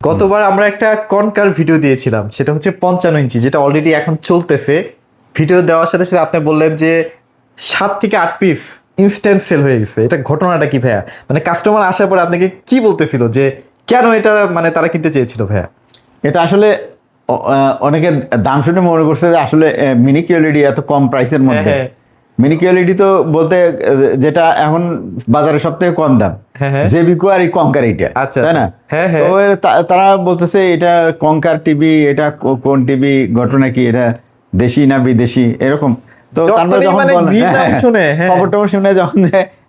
গতবার আমরা একটা কনকার ভিডিও দিয়েছিলাম, সেটা হচ্ছে 55 ইঞ্চি, যেটা অলরেডি এখন চলতেছে। ভিডিও দেওয়ার সাথে সাথে আপনি বললেন যে 7 থেকে 8 পিস ইনস্ট্যান্ট সেল হয়ে গেছে। এটা ঘটনাটা কি ভাইয়া? মানে কাস্টমার আসার পর আপনাকে কি বলতেছিল যে কেন এটা মানে তারা কিনতে চেয়েছিল ভাইয়া? এটা আসলে অনেকে দাম শুনে মনে করছে যে আসলে মিনি কিউএলইডি এত কম প্রাইসের মধ্যে। মিনি কিউএলইডি তো বলতে যেটা এখন বাজারে সব থেকে কম দাম, জেবিকো আর এই কঙ্কার, এইটা তাই না? তো তারা বলতেছে এটা কঙ্কার টিভি, এটা কোন টিভি, ঘটনা কি, এটা দেশি না বিদেশি এরকম। তো তারপরে যখন খবর টবর শুনে যখন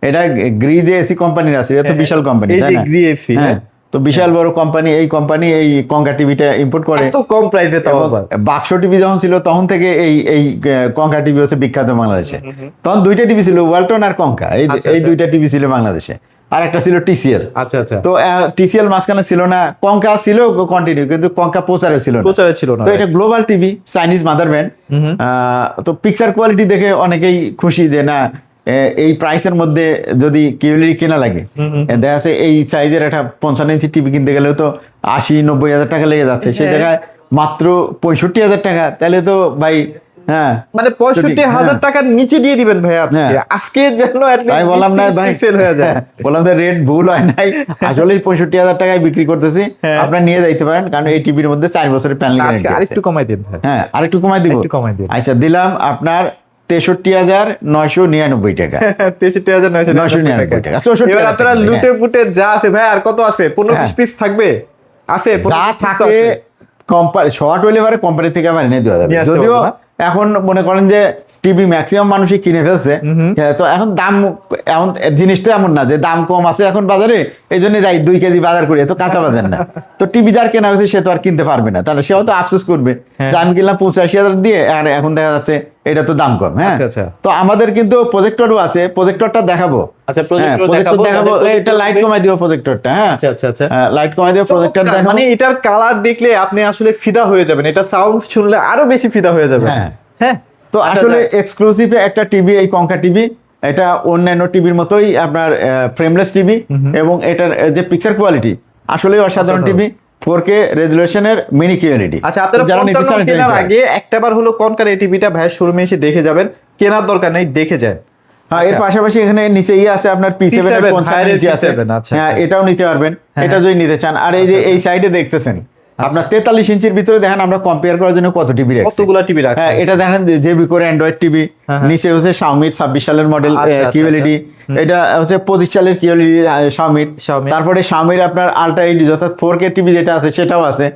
এটা গ্রিজে এসি কোম্পানির আছে, এটা তো বিশাল কোম্পানি তাই না? তো বিশাল বড় কোম্পানি, এই কোম্পানি এই কঙ্কা টিভিটা ইম্পোর্ট করে এত কম প্রাইসে। বাক্স টিভি যখন ছিল তখন থেকে এই কঙ্কা টিভি হচ্ছে বিখ্যাত বাংলাদেশে। তখন দুইটা টিভি ছিল, ওয়ালটন আর কঙ্কা, এই দুইটা টিভি ছিল বাংলাদেশে। আর একটা ছিল টিসিএল। আচ্ছা আচ্ছা। তো টিসিএল মাঝখানে ছিল না, কঙ্কা ছিল কন্টিনিউ, কিন্তু কঙ্কা প্রচারে ছিল না। তো এটা global TV, Chinese mother brand. তো পিকচার কোয়ালিটি দেখে অনেকেই খুশি যে না, এই প্রাইসের মধ্যে যদি কিউএলইডি কেনা লাগে, দেখা যাচ্ছে এই সাইজের একটা 55 ইঞ্চি টিভি কিনতে গেলেও তো 80-90 হাজার টাকা লেগে যাচ্ছে, সেই জায়গায় মাত্র 65,000 টাকা। তাহলে তো ভাই মানে 65,000 টাকার নিচে দিয়ে দিবেন ভাই আজকে যেন তাই বললাম না ভাই, সেল হয়ে যায়। বললাম যে রেট ভুল হয় নাই, আসলেই 65,000 টাকায় বিক্রি করতেছি। আপনারা নিয়ে যাইতে পারেন, কারণ এই টিভির মধ্যে 4 বছরের প্যানেল গ্যারান্টি আছে। আরেকটু কমাই দিন ভাই। আরেকটু কমাই দিব। আচ্ছা, দিলাম আপনার 63,999 টাকা। 63,999 টাকা। এবার আপনারা লুটে পুটে যা আছে ভাই, আর কত আছে? 15 পিস থাকবে, আছে যা থাকে কোম্পানি শর্ট হইলে পারে কোম্পানি থেকে আবার এনে দেওয়া যাবে। যদিও এখন মনে করেন যে টিভি ম্যাক্সিমাম মানুষই কিনে ফেলছে, তো এখন দাম এমন জিনিস তো এমন না যে দাম কম আছে এখন বাজারে, এই জন্য যাই 2 কেজি বাজার করি, তো কাঁচা বাজার না। তো টিভি যার কেনা হয়েছে সে তো আর কিনতে পারবে না, তাহলে সেও তো আফসোস করবে যে আমি কিনলাম 85,000 দিয়ে, আর এখন দেখা যাচ্ছে এটা তো দাম কম। তো আমাদের কিন্তু প্রজেক্টরও আছে, প্রজেক্টরটা দেখাবো। আচ্ছা, প্রজেক্টর দেখাবো। এটা লাইট কমাই দিব প্রজেক্টরটা। আচ্ছা আচ্ছা আচ্ছা, লাইট কমাই দিব, প্রজেক্টর দেখাবো। মানে এটার কালার দেখলে আপনি আসলে ফিদা হয়ে যাবেন, এটা সাউন্ড শুনলে আরো বেশি ফিদা হয়ে যাবেন। হ্যাঁ, তো আসলে এক্সক্লুসিভ একটা টিভি এই কঙ্কা টিভি। এটা অন্যান্য টিভির মতোই আপনার ফ্রেমলেস টিভি, এবং এটার যে পিকচার কোয়ালিটি আসলে অসাধারণ টিভি। 4K রেজুলেশনের mini QLED. আচ্ছা, আপনারা কেনার আগে একটাবার হলো কনকার এই টিভিটা ভাইয়ের শোরুমে এসে দেখে যাবেন, কেনার দরকার নেই, দেখে যান। এর পাশাপাশি এখানে নিচে আছে আপনার P7 এর 55 ইঞ্চি আছে, এটাও নিতে পারবেন, এটা যদি নিতে চান। আর এই যে এই সাইডে দেখতেছেন আপনার 43 ইঞ্চির ভিতরে, দেখেন আমরা কম্পেয়ার করার জন্য কত টিভি রাখছি, কতগুলো টিভি রাখছি। এটা দেখেন জেবিকোর অ্যান্ড্রয়েড টিভি, নিচে হচ্ছে শাওমির 26 সালের মডেল কিউএলইডি, এটা হচ্ছে 25 সালের কিউএলইডি শাওমির। তারপরে শাওমির আপনার আলট্রা এইচডি অর্থাৎ 4K টিভি যেটা আছে সেটাও আছে।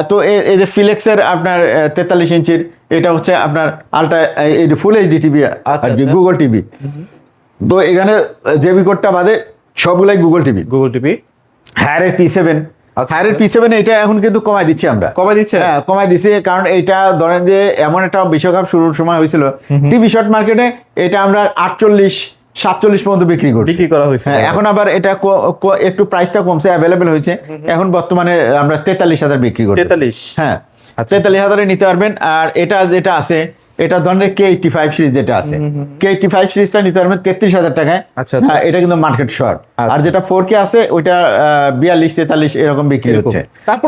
তো এই যে ফিলেক্সের আপনার 43 ইঞ্চির, এটা হচ্ছে আপনার আলট্রা ফুল এইচডি টিভি আর গুগল টিভি। তো এখানে জেবিকোরটা বাদে সবগুলাই গুগল টিভি। হায়ারের P7, হায়ারের P7 এটা এখন কিন্তু কমাই দিচ্ছি আমরা। কমাই দিচ্ছি, কারণ এইটা ধরেন যে এমন একটা বিশ্বকাপ শুরুর সময় হয়েছিল, টিভি শর্ট মার্কেটে এটা আমরা 48-47 পর্যন্ত বিক্রি করা হয়েছে। এখন আবার এটা একটু প্রাইসটা কমছে, অ্যাভেলেবেল হয়েছে, এখন বর্তমানে আমরা 43,000 বিক্রি করি। 43,000 নিতে পারবেন। আর এটা যেটা আছে, এটা ধরনের K85 সিরিজ যেটা আছে, K85 সিরিজটা নিতে পারবেন 33,000 টাকায়। এটা কিন্তু মার্কেট শর্ট। আর যেটা 4K আছে ওইটা 42-43 এরকম বিক্রি হচ্ছে।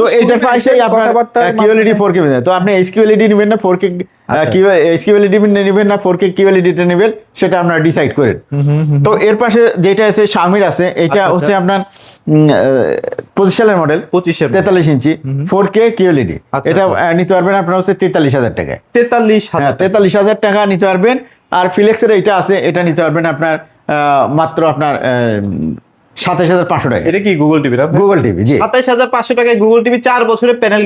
তো এইটার প্রাইসেই আপনার কিউএলইডি 4K পেয়ে যায়। তো আপনি এইচকিউএলইডি নেবেন না 4K এইচকিউএলইডি নেবেন না 4K কিউএলইডিটা নেবেন, সেটা আপনারা ডিসাইড করেন। তো এর পাশে যেটা আছে শাওমির আছে, এটা হচ্ছে আপনার 25 সালের মডেল, 43 ইঞ্চি 4K কিউএলইডি। এটা নিতে পারবেন আপনার হচ্ছে 43,000 টাকায়। 43,000 টাকা নিতে পারবেন। আর ফিলেক্সের এইটা আছে, এটা নিতে পারবেন আপনার মাত্র আপনার 27,500 টাকা। এটা কি গুগল টিভি? গুগল টিভি, জি। 27,500 টাকায় গুগল টিভি, 4 বছরের প্যানেল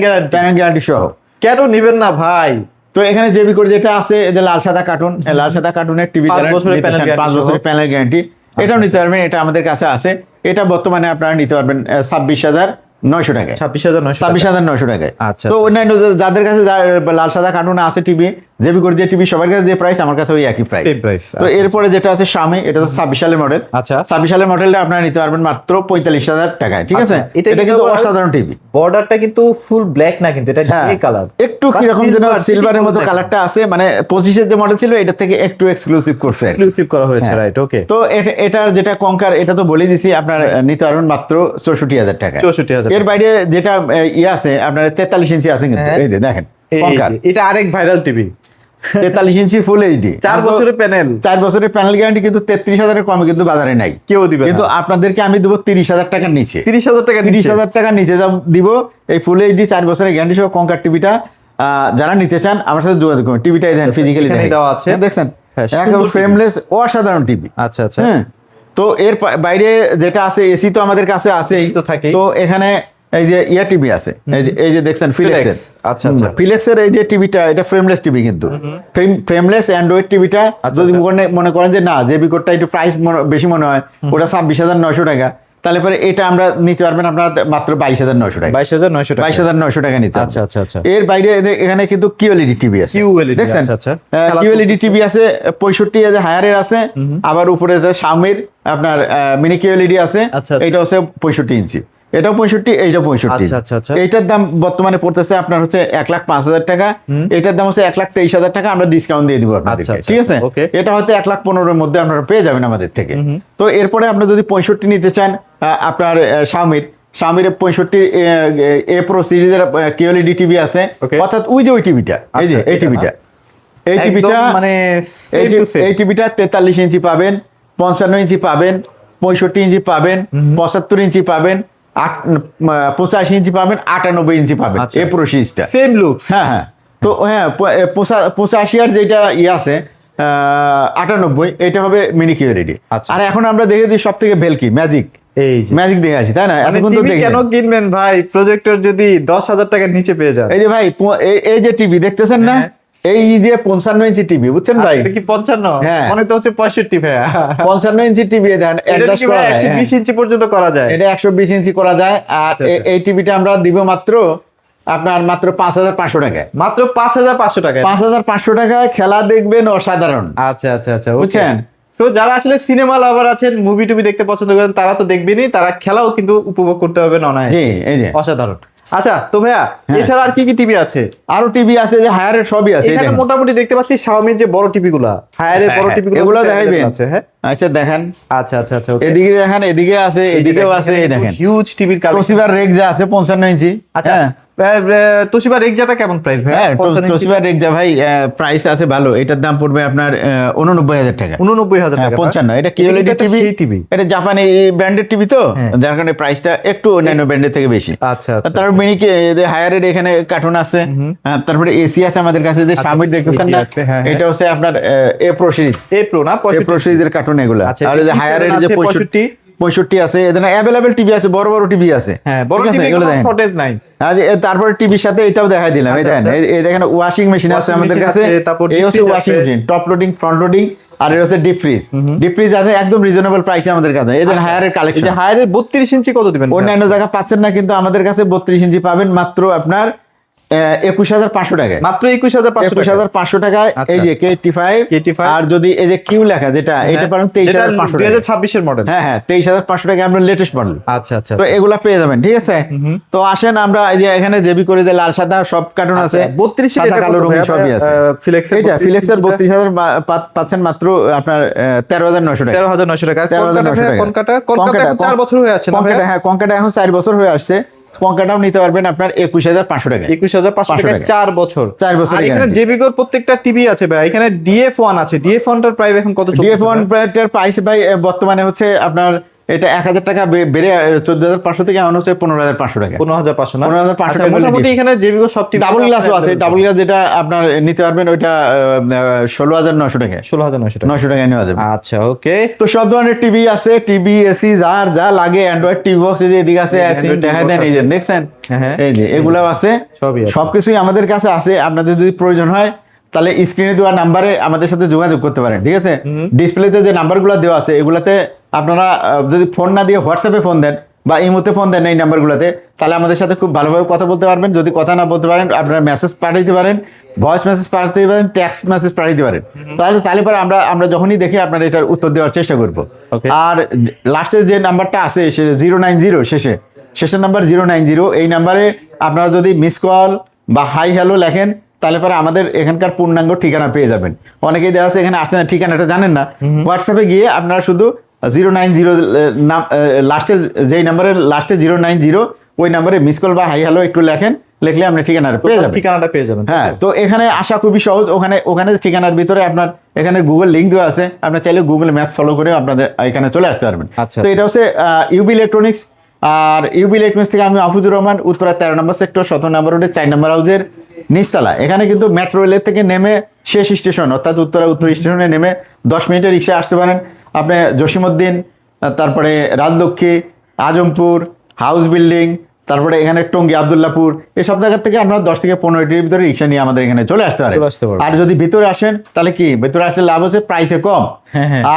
গ্যারান্টি সহ। কেন নিবেন না ভাই? তো এখানে জেবিকোর যেটা আছে, এদের লাল সাদা কার্টুনের টিভি, 5 বছরের প্যানেল গ্যারান্টি, এটাও নিতে পারবেন। এটা আমাদের কাছে আছে। এটা বর্তমানে আপনারা নিতে পারবেন 26,900 টাকায়। 26,900 টাকায়। তো অন্যান্য যাদের কাছে লাল সাদা কার্টুন আছে টিভি, জেবিকোর যে টিভি সবার কাছে যে প্রাইস, আমার কাছে ওই একই প্রাইস। তো এরপরে যেটা আছে শাওমি, এটা তো 26 সালের মডেল। 26 সালের মডেলটা আপনারা নিতে পারবেন মাত্র 45,000 টাকায়। ঠিক আছে, এটা কিন্তু অসাধারণ টিভি। বর্ডারটা কিন্তু ফুল ব্ল্যাক না, কিন্তু এটা গ্রে কালার, একটু কিরকম যেন সিলভারের মতো কালারটা আছে, মানে 25 এর যে মডেল ছিল এটা থেকে একটু এক্সক্লুসিভ করা হয়েছে, রাইট? ওকে। তো এটার যেটা কঙ্কার, এটা তো বলে দিছি, আপনার নিতে পারবেন মাত্র 64,000 টাকা। এর বাইরে যেটা আছে আপনার 43 ইঞ্চি আছে কিন্তু এই যে দেখেন এটা আরেক ভাইরাল টিভি, 43 ইঞ্চি ফুল এইচডি, 4 বছরের প্যানেল, 4 বছরের প্যানেল গ্যারান্টি, কিন্তু 33,000-এর কমে কিন্তু বাজারে নাই, কেউ দিবে কিন্তু আপনাদেরকে আমি দেবো 30,000 টাকার নিচে, 30,000 টাকা, 30,000 টাকার নিচে যা দিব এই ফুল এইচডি 4 বছরের গ্যারান্টি সহ কনকার টিভিটা। যারা নিতে চান আমার সাথে যোগাযোগ করুন। টিভিটা দেখেন ফিজিক্যালি দেওয়া আছে, দেখছেন একদম ফ্রেমলেস অসাধারণ টিভি। আচ্ছা আচ্ছা। হ্যাঁ, তো এর বাইরে যেটা আছে এসি তো আমাদের কাছে আছেই, তো থাকে। তো এখানে এই যে ইয়ার টিভি আছে, এই যে দেখছেন ফিলেক্সের। আচ্ছা আচ্ছা, ফিলেক্সের এই যে টিভিটা, এটা ফ্রেমলেস টিভি, কিন্তু ফ্রেমলেস অ্যান্ড্রয়েড টিভিটা যদি মনে করেন যে না জেবি কোডটা একটু প্রাইস বেশি মনে হয়, ওটা 26,900 টাকা, তাহলে পরে এটা আমরা নিতে পারবেন আপনার মাত্র 22,900 টাকা, 22,900 টাকা, 22,900 টাকা নিতে। আচ্ছা আচ্ছা আচ্ছা। এর বাইরে এখানে কিন্তু কিউএলইডি টিভি আছে, দেখছেন কিউএলইডি টিভি আছে 65 যে হায়ারের আছে, আবার উপরে শাওমির আপনার মিনি কিউএলইডি আছে, এটা হচ্ছে 65 ইঞ্চি, এটাও 65, এইটাও 65। এইটার দাম বর্তমানে পড়তেছে আপনার হচ্ছে 1,05,000 টাকা, এটার দাম হচ্ছে 1,23,000 টাকা, আমরা ডিসকাউন্ট দিয়ে দিব আপনাদেরকে, ঠিক আছে? এটা হয়তো 1,15,000-এর মধ্যে আপনারা পেয়ে যাবেন আমাদের থেকে। তো এরপরে আপনি যদি 65 নিতে চান, আপনার শাওমির 65 এ প্রো সিরিজের কিউএলইডি টিভি আছে, অর্থাৎ ওই যে ওই টিভিটা, এই যে এই টিভিটা, এই টিভিটা মানে এই টিভিটা 43 ইঞ্চি পাবেন, 55 ইঞ্চি পাবেন, 65 ইঞ্চি পাবেন, 75 ইঞ্চি পাবেন, 85 ইঞ্চি পাবেন, 98 ইঞ্চি পাবেন, এই প্রো সিরিজটা সেম লুক। হ্যাঁ হ্যাঁ, তো হ্যাঁ 85 আর যেটা আছে 98, এটা হবে মিনি কিউএলইডি। আর এখন আমরা দেখে দিই সব থেকে ভেলকি ম্যাজিক, ম্যাজিক দেখে আসি, তাই না? এতক্ষণ তো কেন কিনবেন ভাই, প্রজেক্টর যদি 10,000 টাকার নিচে পেয়ে যান। এই যে ভাই এই যে টিভি দেখতেছেন না, এই যে 55 ইঞ্চি টিভি, বুঝছেন ভাই? এটা কি 55? হ্যাঁ, মনে তো হচ্ছে 65 ভাই। 55 ইঞ্চি টিভি দেন অ্যাডজাস্ট করা যায়, 120 ইঞ্চি পর্যন্ত করা যায়, এটা 120 ইঞ্চি করা যায়। আর এই টিভিটা আমরা দিব মাত্র আপনার মাত্র 5,500 টাকায়, মাত্র 5,500 টাকায়, 5,500 টাকায় খেলা দেখবেন অসাধারণ। আচ্ছা আচ্ছা আচ্ছা, বুঝছেন? তো যারা আসলে সিনেমা লাভার আছেন, মুভি টুভি দেখতে পছন্দ করেন, তারা তো দেখবেনই, তারা খেলাও কিন্তু উপভোগ করতে পারবেন অনায়াসে, এই যে অসাধারণ। আচ্ছা, তো ভাইয়া এছাড়া আর কি কি টিভি আছে? আরো টিভি আছে, যে হায়ারের সবই আছে, এখানে মোটামুটি দেখতে পাচ্ছি শাওমির যে বড় টিভি গুলা, হায়ারের বড় টিভি এগুলো দেখাইবেন। হ্যাঁ, আচ্ছা দেখেন, আচ্ছা আচ্ছা আচ্ছা, এদিকে দেখেন, এদিকে আছে, এদিকেও আছে, এই দেখেন হিউজ টিভির কালেকশন। তোশিবার রেক্সা আছে 55 ইঞ্চি। আচ্ছা, তোশিবা রেক্সাটা কেমন প্রাইস ভাই? তোশিবা রেক্সা ভাই প্রাইস আছে ভালো, এটার দাম পড়বে আপনার 89,000 টাকা। 89,000 টাকা, 55। এটা কিউএলইডি টিভি, এটা জাপানি ব্র্যান্ডের টিভি, তো যার কারণে প্রাইসটা একটু অন্যান্য ব্র্যান্ডের থেকে বেশি। আচ্ছা আচ্ছা। তারপর মিনি হায়ারের এখানে কার্টুন আছে, তারপরে এসি আছে আমাদের কাছে, যে শাওমির দেখতেছেন না, এটা হচ্ছে আপনার এ প্রো সিরিজ, এ প্রো না, এ প্রো সিরিজের কার্টুন এগুলো। আর এই যে হায়ারের যে 65 আছে, এখানে অ্যাভেলেবল টিভি আছে, বড় বড় টিভি আছে, হ্যাঁ বড় টিভি, কোনো শর্টেজ নাই। তারপরে টিভির সাথে এটাও দেখাই দিলাম, এই দেখেন, এই দেখেন ওয়াশিং মেশিন আছে আমাদের কাছে, এই হচ্ছে washing machine, top loading, front loading, আর এটা হচ্ছে ডিপ ফ্রিজ। ডিপ ফ্রিজ আছে একদম রিজনেবল প্রাইসে আমাদের কাছে। এই দেখেন হায়ারের কালেকশন, হায়ারের 32 ইঞ্চি কত দিবেন? অন্যান্য জায়গা পাচ্ছেন না, কিন্তু আমাদের কাছে 32 ইঞ্চি পাবেন মাত্র আপনার 21,500 টাকায়, মাত্র 21,500 টাকায়। এই যে KT5, আর যদি এই যে কিউ লেখা যেটা, এটা পাবেন 23,500 টাকা, 2026 এর মডেল। হ্যাঁ হ্যাঁ, 23,500 টাকা আমরা লেটেস্ট মডেল। আচ্ছা আচ্ছা, তো এগুলা পেয়ে যাবেন, ঠিক আছে? তো আসেন আমরা এই যে এখানে জেবি করে দিয়ে লাল সাদা সব কার্টুন আছে, 32 সাদা কালো রঙিন সবই আছে। এটা ফিলেক্সের 32,000 পাচ্ছেন মাত্র আপনার 13,900 টাকা, 13,900 টাকা। 13,900 টাকা। কনকাটা 4 বছর হয়ে আসছে না? হ্যাঁ, কনকাটা এখন 4 বছর হয়ে আসছে। কনকাটাও নিতে পারবেন আপনার 21,500 টাকা, 21,500 টাকা, 4 বছর। 4 বছর। এখানে জেবিগোর প্রত্যেকটা টিভি আছে ভাই। এখানে DF1 আছে, DF1 টার প্রাইস এখন কত চলছে? DF1 এর প্রাইস ভাই বর্তমানে হচ্ছে আপনার এটা 1,000 টাকা বেড়ে 14,500 থেকে এখন হচ্ছে 15,500 টাকা, 15,500 না? 15,500 টাকা। মোটামুটি এখানে জেবিগো সব টিভি, ডাবল গ্লাসও আছে, ডাবল গ্লাস যেটা আপনার নিতে পারবেন ওইটা 16,900 টাকা, 16,900 টাকা, 900 টাকায় নেওয়া যাবে। আচ্ছা ওকে। তো সব ধরনের টিভি আছে, টিভি, এসি, যার যা লাগে, অ্যান্ড্রয়েড টিভি বক্স এই যে এদিকে আছে, দেখা দেন, এই যে দেখছেন, এই যে এগুলাও আছে, সবকিছুই আমাদের কাছে আছে। আপনাদের যদি প্রয়োজন হয় তাহলে স্ক্রিনে দেওয়া নাম্বারে আমাদের সাথে যোগাযোগ করতে পারেন, ঠিক আছে? ডিসপ্লেতে যে নাম্বারগুলো দেওয়া আছে এগুলাতে আপনারা যদি ফোন না দিয়ে হোয়াটসঅ্যাপে ফোন দেন বা ইমোতে ফোন দেন এই নাম্বারগুলোতে, তাহলে আমাদের সাথে খুব ভালোভাবে কথা বলতে পারবেন। যদি কথা না বলতে পারেন, আপনারা মেসেজ পাঠাইতে পারেন, ভয়েস মেসেজ পাঠাতে পারেন, টেক্সট মেসেজ পাঠাইতে পারেন। তাহলে পরে আমরা যখনই দেখি আপনারা এটার উত্তর দেওয়ার চেষ্টা করব। আর লাস্টে যে নাম্বারটা আছে 090, শেষের নাম্বার 090, এই নাম্বারে আপনারা যদি মিস কল বা হাই হ্যালো লেখেন, তাহলে পরে আমাদের এখানকার পূর্ণাঙ্গ ঠিকানা পেয়ে যাবেন। অনেকেই দেওয়া আছে এখানে আসছে না, ঠিকানাটা জানেন না, হোয়াটসঅ্যাপে গিয়ে আপনারা শুধু 090 লাস্টে যেই নাম্বারের লাস্টে 090 ওই নাম্বারে মিস কল বা হাই হ্যালো একটু লেখেন, লিখলে আপনি ঠিকানাটা পেয়ে যাবেন। ঠিকানাটা পেয়ে যাবেন। হ্যাঁ, তো এখানে আসা খুবই সহজ। ওখানে ঠিকানার ভিতরে আপনার এখানে গুগল লিঙ্ক দেওয়া আছে, আপনার চাইলে গুগল ম্যাপ ফলো করে আপনাদের এখানে চলে আসতে পারবেন। আচ্ছা। তো এটা হচ্ছে ইউবি ইলেকট্রনিক্স। আর ইউবি ইলেকট্রনিক্স থেকে আমি মাহফুজুর রহমান, উত্তরা 13 নম্বর সেক্টর 17 নম্বর রোডে 4 নম্বর হাউসের নিচতলা। এখানে কিন্তু মেট্রো রেলের থেকে নেমে শেষ স্টেশন অর্থাৎ উত্তর স্টেশনে নেমে 10 মিনিটের রিক্সায় আসতে পারেন। আপনি জসিমউদ্দিন, তারপরে রাজলক্ষ্মী, আজমপুর, হাউস বিল্ডিং, তারপরে এখানে টঙ্গী, আবদুল্লাপুর, এসব জায়গা থেকে আপনার 10 থেকে 15 ভিতরে রিক্সা নিয়ে আমাদের এখানে চলে আসতে পারে। আর যদি ভিতরে আসেন তাহলে কি, ভিতরে আসলে লাভ হচ্ছে প্রাইসে কম।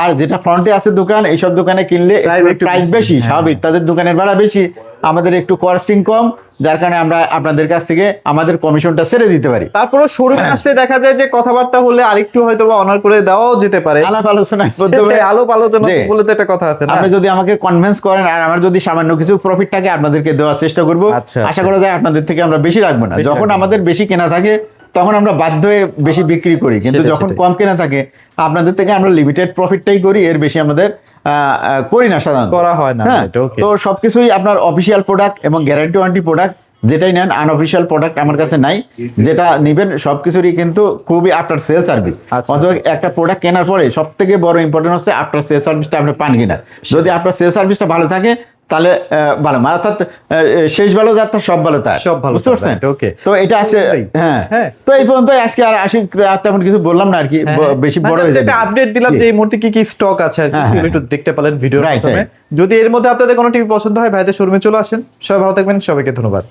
আর যেটা ফ্রন্টে আছে দোকান, এইসব দোকানে কিনলে প্রাইস বেশি, স্বাভাবিক, তাদের দোকানের ভাড়া বেশি, আমাদের একটু কস্টিং কম, যার কারণে আমরা আপনাদের কাছ থেকে আমাদের কমিশনটা ছেড়ে দিতে পারি। তারপরে শোরুমে আসলে দেখা যায় যে কথাবার্তা হলে আরেকটু হয়তো বা অনার করে দেওয়াও যেতে পারে। আলাপ আলোচনার মাধ্যমে আলাপ আলোচনা বলে তো একটা কথা আছে না, আপনি যদি আমাকে কনভিন্স করেন আর আমার যদি সামান্য কিছু প্রফিট থাকে আপনাদেরকে দেওয়ার চেষ্টা করব। আশা করা যায় আপনাদের থেকে আমরা বেশি রাখবো না। যখন আমাদের বেশি কেনা থাকে তখন আমরা বাধ্য হয়ে বেশি বিক্রি করি, কিন্তু যখন কম কেনা থাকে আপনাদের থেকে আমরা লিমিটেড প্রফিটটাই করি, এর বেশি আমাদের করি না, সাধারণত করা হয় না। তো সবকিছুই আপনার অফিসিয়াল প্রোডাক্ট এবং গ্যারান্টি ওয়ারেন্টি প্রোডাক্ট, যেটাই নেন আনঅফিসিয়াল প্রোডাক্ট আমার কাছে নাই। যেটা নেবেন সবকিছুরই কিন্তু খুবই আফটার সেল সার্ভিস। অথবা একটা প্রোডাক্ট কেনার পরে সব থেকে বড় ইম্পর্টেন্ট হচ্ছে আফটার সেল সার্ভিসটা আপনি পান কিনা। যদি আফটার সেল সার্ভিসটা ভালো থাকে তাহলে ভালো, অর্থাৎ শেষ ভালো যার তার সব ভালো তার, সব ভালো, বুঝতে পারছেন? ওকে, তো এটা আছে। হ্যাঁ, তো এই পর্যন্ত আজকে আর আসি, তেমন কিছু বললাম না আর কি, বেশি বড় হয়ে যাবে। আপডেট দিলাম যে এই মুহূর্তে কি কি স্টক আছে আর কি, একটু দেখতে পেলেন ভিডিওর মাধ্যমে। যদি এর মধ্যে আপনাদের কোনো টিভি পছন্দ হয় ভাইদের শোরুমে চলে আসেন। সবাই ভালো থাকবেন, সবাইকে ধন্যবাদ।